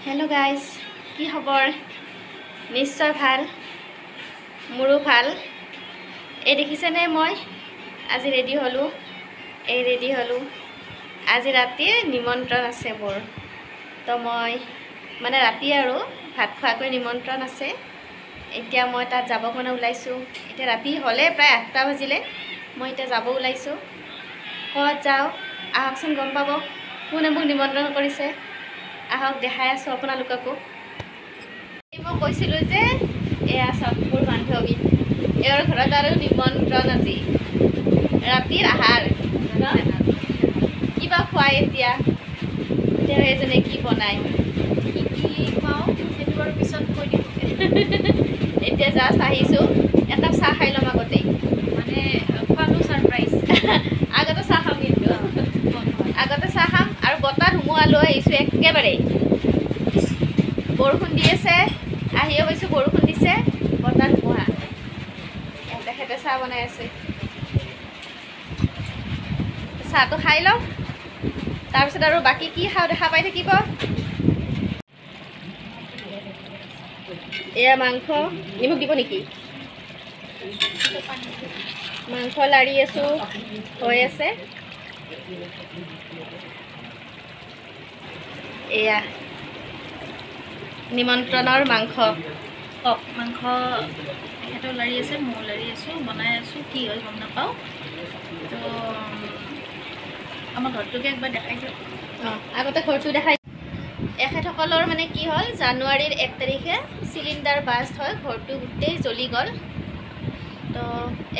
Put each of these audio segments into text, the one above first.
hello guys की खबर निश्चय ভাল मोरो ভাল এই দেখিছেনে মই আজি ৰেডি হলো আজি ৰাতি নিমন্ত্ৰণ আছে মোৰ তো মই মানে ৰাতি আৰু ভাত খোৱাকৈ নিমন্ত্ৰণ আছে এতিয়া মই তাত যাব কাৰণে ওলাইছো এতিয়া ৰাতি হলে প্ৰায় 8টা বাজিলে মই এতিয়া যাব ওলাইছো ক'ত যাও আহকচোন গম পাব কোনে মোক নিমন্ত্ৰণ কৰিছে আহক দেখাই আছো আপোনালোককো মই কৈছিলো যে এয়া সববোৰ বান্ধৱী এৰ ঘৰত আৰু নিমন্ত্ৰণ আজি ৰাতিৰ আহাৰ কিবা খুৱাই এতিয়া তেওঁ এজনে কি বনাই কি খুৱাও সেইটো বাৰু পিছত কৈ দিব এতিয়া জাষ্ট আহিছো এটা চাহ খাই ল'ম আগতে মানে খোৱাটো সাৰপ্ৰাইজ আগতে চাহ খাম কিন্তু আগতে চাহ খাম আৰু বতাহ ধুমুহা লৈ আহিছো একেবাৰে বৰষুণ দি আছে আহিও গৈছো বৰষুণ দিছে বতাহ ধুমুহা তেখেতে চাহ বনাই আছে চাহটো খাই লওঁ তাৰপিছত আৰু বাকী কি খাওঁ দেখা পাই থাকিব এয়া মাংস নিমখ দিব নেকি মাংস লাৰি আছো হৈ আছে এয়া নিমন্ত্ৰণৰ মাংস কক মাংস এখেতৰ লাৰি আছে মই লাৰি আছোঁ বনাই আছোঁ কি হয় গম নাপাওঁ তো আমাৰ ঘৰটোকে একবাৰ দেখাই দিওঁ আগতে ঘৰটো দেখাই এখেতসকলৰ মানে কি হ'ল জানুৱাৰীৰ 1 তাৰিখে চিলিণ্ডাৰ বাষ্ট হয় ঘৰটো গোটেই জ্বলি গ'ল তো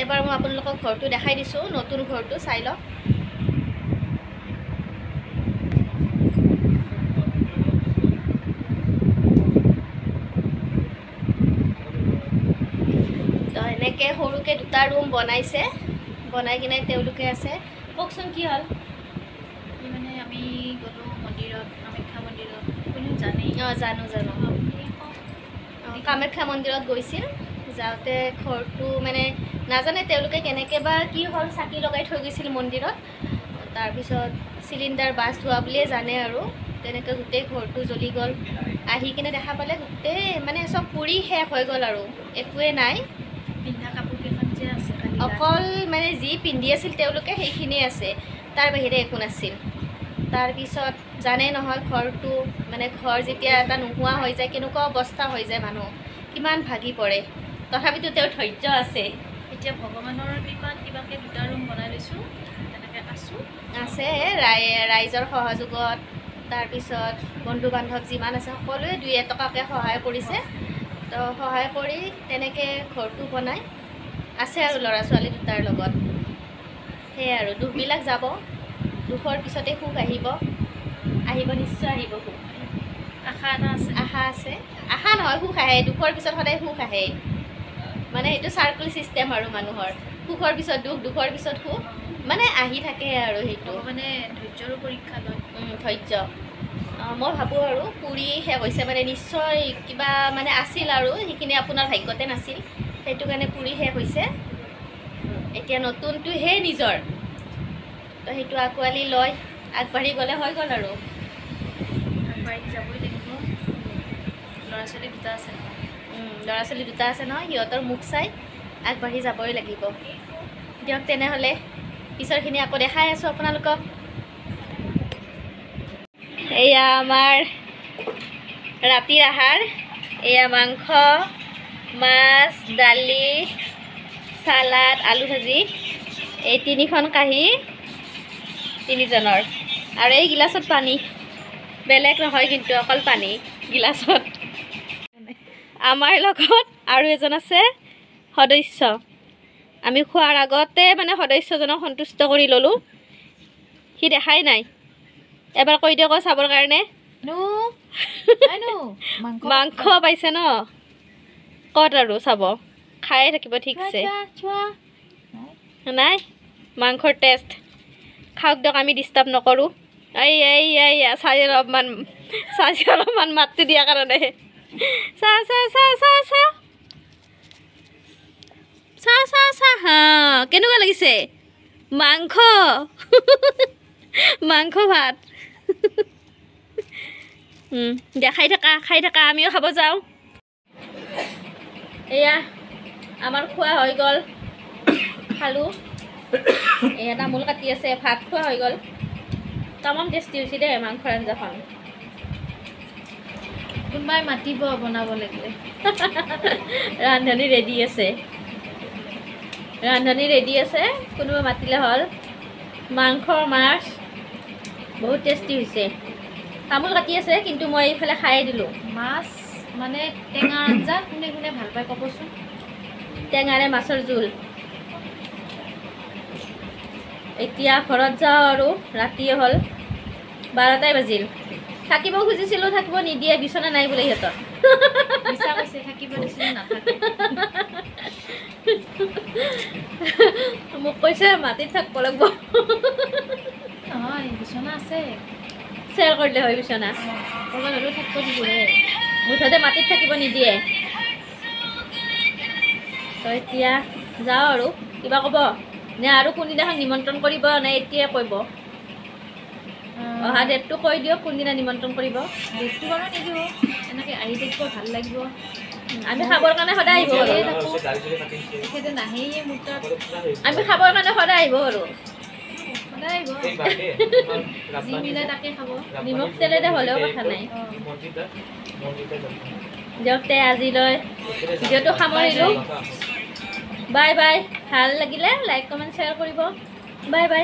এবাৰ মই আপোনালোকক ঘৰটো দেখাই দিছোঁ নতুন ঘৰটো চাই লওক তো এনেকৈ সৰুকৈ দুটা ৰুম বনাইছে বনাই কিনে তেওঁলোকে আছে কওকচোন কি হ'ল মানে আমি গ'লোঁ মন্দিৰত কামাখ্যা মন্দিৰত কোনেও জানেই জানো কামাখ্যা মন্দিৰত গৈছিল যাওঁতে ঘৰটো মানে নাজানে তেওঁলোকে কেনেকৈ বা কি হ'ল চাকি লগাই থৈ গৈছিল মন্দিৰত তাৰপিছত চিলিণ্ডাৰ বাষ্ট হোৱা বুলিয়ে জানে আৰু তেনেকৈ গোটেই ঘৰটো জ্বলি গ'ল আহি কিনে দেখা পালে গোটেই মানে চব পুৰি শেষ হৈ গ'ল আৰু একোৱে নাই পিন্ধা কাপোৰকেইখন যে আছে অকল মানে যি পিন্ধি আছিল তেওঁলোকে সেইখিনিয়ে আছে তাৰ বাহিৰে একো নাছিল তাৰপিছত জানে নহয় ঘৰটো মানে ঘৰ যেতিয়া এটা নোহোৱা হৈ যায় কেনেকুৱা অৱস্থা হৈ যায় মানুহ কিমান ভাগি পৰে তথাপিতো তেওঁৰ ধৈৰ্য আছে এতিয়া ভগৱানৰ কৃপাত কিবাকৈ দুটা ৰুম বনাই লৈছোঁ তেনেকৈ আছে ৰাইজৰ সহযোগত তাৰপিছত বন্ধু বান্ধৱ যিমান আছে সকলোৱে 2 টকাকৈ সহায় কৰিছে তো সহায় কৰি তেনেকৈ ঘৰটো বনাই আছে আৰু ল'ৰা ছোৱালী দুটাৰ লগত সেয়াই আৰু দুখবিলাক যাব দুখৰ পিছতে সুখ আহিব নিশ্চয় আহিব সুখ আশা এটা আছে আশা নহয় সুখ আহে দুখৰ পিছত সদায় সুখ আহে মানে এইটো চাৰ্কুল চিষ্টেম আৰু মানুহৰ সুখৰ পিছত দুখ দুখৰ পিছত সুখ মানে আহি থাকে আৰু সেইটো মানে ধৈৰ্যৰো পৰীক্ষা লয় ধৈৰ্য মই ভাবোঁ আৰু পুৰি শেষ হৈছে মানে নিশ্চয় কিবা মানে আছিল আৰু সেইখিনি আপোনাৰ ভাগ্যতে নাছিল সেইটো কাৰণে পুৰি শেষ হৈছে এতিয়া নতুনটোহে নিজৰ তো সেইটো আঁকোৱালি লৈ আগবাঢ়ি গ'লে হৈ গ'ল আৰু আগবাঢ়ি যাবই লাগিব ল'ৰা ছোৱালী দুটা আছে নহয় সিহঁতৰ মুখ চাই আগবাঢ়ি যাবই লাগিব দিয়ক তেনেহ'লে পিছৰখিনি আকৌ দেখাই আছোঁ আপোনালোকক এয়া আমাৰ ৰাতিৰ আহাৰ এয়া মাংস মাছ দালি চালাড আলু ভাজি এই 3খন কাঁহী 3জনৰ আৰু এই গিলাচত পানী বেলেগ নহয় কিন্তু অকল পানী গিলাচত আমাৰ লগত আৰু এজন আছে সদস্য আমি খোৱাৰ আগতে মানে সদস্যজনক সন্তুষ্ট কৰি ল'লোঁ সি দেখাই নাই এবাৰ কৈ দিয়ক চাবৰ কাৰণে মাংস পাইছে ন ক'ত আৰু চাব খায়ে থাকিব ঠিকছে নাই মাংসৰ টেষ্ট খাওক দিয়ক আমি ডিষ্টাৰ্ব নকৰোঁ চাই অলপমান মাতটো দিয়াৰ কাৰণে চাহ হা কেনেকুৱা লাগিছে মাংস ভাত দিয়া খাই থাকা আমিও খাব যাওঁ এয়া আমাৰ খোৱা হৈ গ'ল খালোঁ এয়া তামোল কাটি আছে ভাত খোৱা হৈ গ'ল তামাম টেষ্টি হৈছে দেই মাংসৰ আঞ্জাখন কোনোবাই মাতিব বনাব লাগিলে ৰান্ধনি ৰেডি আছে কোনোবা মাতিলে হ'ল মাংস মাছ বহুত টেষ্টি হৈছে তামোল কাটি আছে কিন্তু মই এইফালে খাই দিলোঁ মাছ মানে টেঙা আঞ্জা কোনে কোনে ভাল পায় ক'বচোন টেঙাৰে মাছৰ জোল এতিয়া ঘৰত যাওঁ আৰু ৰাতিয়ে হ'ল 12টাই বাজিল থাকিব খুজিছিলোঁ থাকিব নিদিয়ে বিচনা নাই বোলে সিহঁতৰ মিছা কৈছে থাকিব দিছিলে নাথাকে মোক কৈছে মাটিত থাকিব লাগিব নহয় বিচনা আছে শ্বেয়াৰ কৰিলে হয় বিচনা ক'ৰবাত হ'লেও থাকিব দিবহে মুঠতে মাটিত থাকিব নিদিয়ে তো এতিয়া যাওঁ আৰু কিবা ক'ব নে আৰু কোনদিনাখন নিমন্ত্ৰণ কৰিব নে এতিয়াই কৰিব অহা ডেটটো কৈ দিয়ক কোনদিনা নিমন্ত্ৰণ কৰিব ডেটটো বাৰু নিদিব এনেকৈ আহি থাকিব ভাল লাগিব আমি খাবৰ কাৰণে সদায় আহিব আৰু তেখেতে নাহেই মোৰ তাত আমি খাবৰ কাৰণে সদায় আহিব আৰু সদায় আহিব যি মিলে তাকে খাব নিমখ তেলেৰে হ'লেও কথা নাই দিয়ক তে আজিলৈ ভিডিঅ'টো সামৰিলোঁ বাই বাই ভাল লাগিলে লাইক কমেণ্ট শ্বেয়াৰ কৰিব বাই বাই